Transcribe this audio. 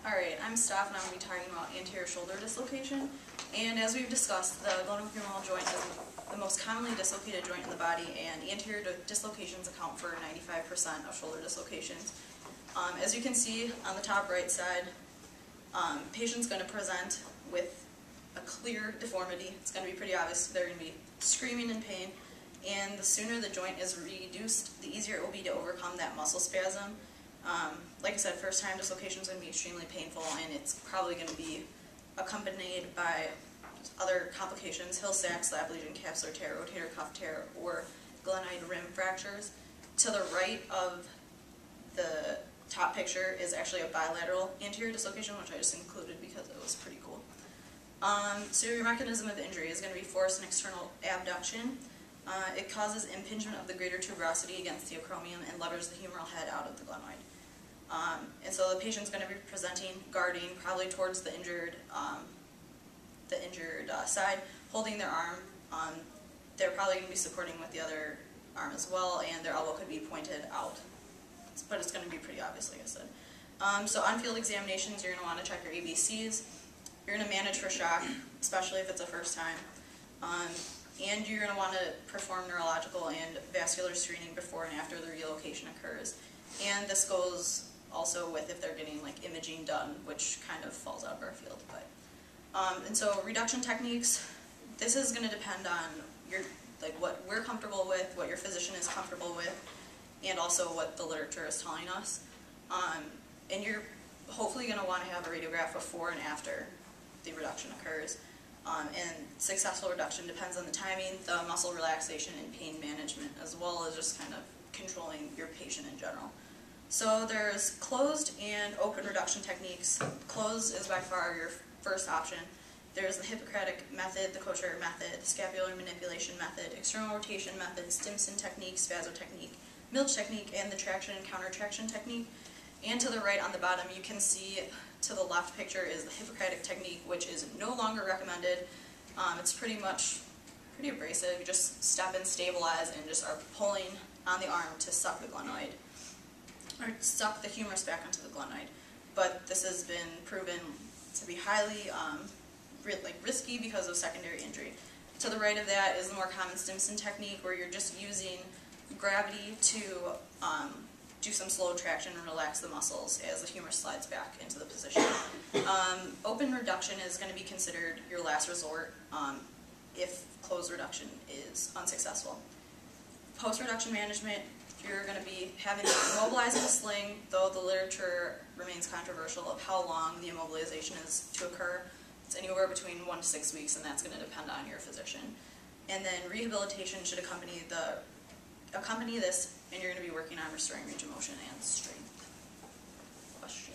Alright, I'm Steph and I'm going to be talking about anterior shoulder dislocation. And as we've discussed, the glenohumeral joint is the most commonly dislocated joint in the body, and anterior dislocations account for 95% of shoulder dislocations. As you can see on the top right side, patient's going to present with a clear deformity. It's going to be pretty obvious. They're going to be screaming in pain, and the sooner the joint is reduced, the easier it will be to overcome that muscle spasm. Like I said, first time dislocation is going to be extremely painful, and it's probably going to be accompanied by other complications: Hill-Sachs, lap lesion, capsular tear, rotator cuff tear, or glenoid rim fractures. To the right of the top picture is actually a bilateral anterior dislocation, which I just included because it was pretty cool. So your mechanism of injury is going to be forced and external abduction. It causes impingement of the greater tuberosity against the acromion and levers the humeral head out of the glenoid. And so the patient's going to be presenting, guarding, probably towards the injured side, holding their arm. They're probably going to be supporting with the other arm as well, and their elbow could be pointed out. But it's going to be pretty obvious, like I said. So on field examinations, you're going to want to check your ABCs. You're going to manage for shock, especially if it's a first time. And you're going to want to perform neurological and vascular screening before and after the relocation occurs. And this goes also with if they're getting like imaging done, which kind of falls out of our field. But and so reduction techniques, this is going to depend on what we're comfortable with, what your physician is comfortable with, and also what the literature is telling us. And you're hopefully going to want to have a radiograph before and after the reduction occurs. And successful reduction depends on the timing, the muscle relaxation, and pain management, as well as just kind of controlling your patient in general. So there's closed and open reduction techniques. Closed is by far your first option. There's the Hippocratic method, the Kosher method, the scapular manipulation method, external rotation method, Stimson technique, Spazo technique, Milch technique, and the traction and counter traction technique. And to the right on the bottom, you can see to the left picture is the Hippocratic technique, which is no longer recommended. It's pretty abrasive. You just step and stabilize and just are pulling on the arm to suck the glenoid, or suck the humerus back onto the glenoid. But this has been proven to be highly risky because of secondary injury. To the right of that is the more common Stimson technique, where you're just using gravity to do some slow traction and relax the muscles as the humerus slides back into the position. Open reduction is going to be considered your last resort if closed reduction is unsuccessful. Post-reduction management, you're going to be having immobilizing the sling, though the literature remains controversial of how long the immobilization is to occur. It's anywhere between 1 to 6 weeks, and that's going to depend on your physician. And then rehabilitation should accompany this, and you're going to be working on restoring range of motion and strength. Question?